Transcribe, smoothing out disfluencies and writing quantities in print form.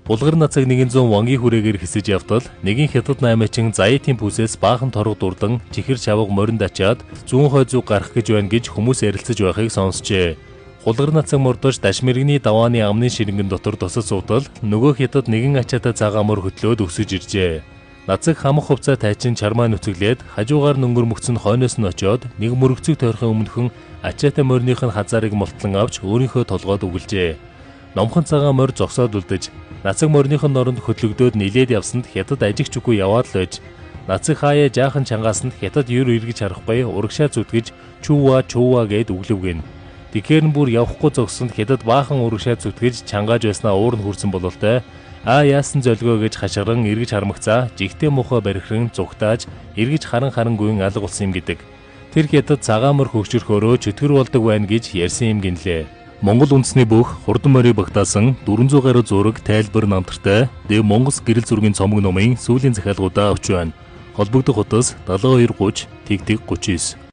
Булгар нацаг 100 вангийн хүрээгээр хэсэж явтал нэгэн хятад наймаачин заяатын пүүсээс баахан торго дурдан чихэр чавга моринд ачаад зүүн хой зүг гарах гэж байна гэж хүмүүс ярилцаж байхыг сонсчээ. Булгар нацаг мордож дашмиргний давааны амны ширэнгэн дотор тосож суудал нөгөө хятад нэгэн ачаатай цагаан мөр хөтлөөд өсөж иржээ. Нацаг хамах хувцас тайчин чармаа нүцэглээд хажуугаар нөнгөр мөгцөн хойноос нь очоод нэг мөрөгцөг тойрхон өмнөхөн ачаатай морных нь хазаарыг молтлон авч өөрийнхөө толгойд угэлжээ. Номхон цагаан морь зогсоод үлдэж нацаг морных нь оронд хөтлөгдөөд нилээд явсанд хятад ажигч үгүй яваад л байж нацаг хаяа жаахан чангаасанд хятад ер эргэж харахгүй урагшаа зүтгэж чуува гэд өглөвгэн. Тэгэхээр бүр явахгүй зогсонд хятад баахан урагшаа зүтгэж чангааж байснаа уур нь хүрсэн бололтой. Яасан зөлгөө гэж хашгиран эргэж хармагцаа жигтэй мухаа барихран зүгтааж эргэж харанхуйн алга болсон юм гэдэг. Тэр хятад цагаан мөр хөгжөрхөөрөө чөтгөр болдог байна гэж ярьсан юм гинлээ. Монгол үндэсний бүх хурдан морийг багтаасан 400 гаруй зураг тайлбар намтартай Дэв Монгол гэрэл зургийн цомог номын сүүлийн захиалгуудаа авч байна. Холбогдох утас 7230 тэгтэг 39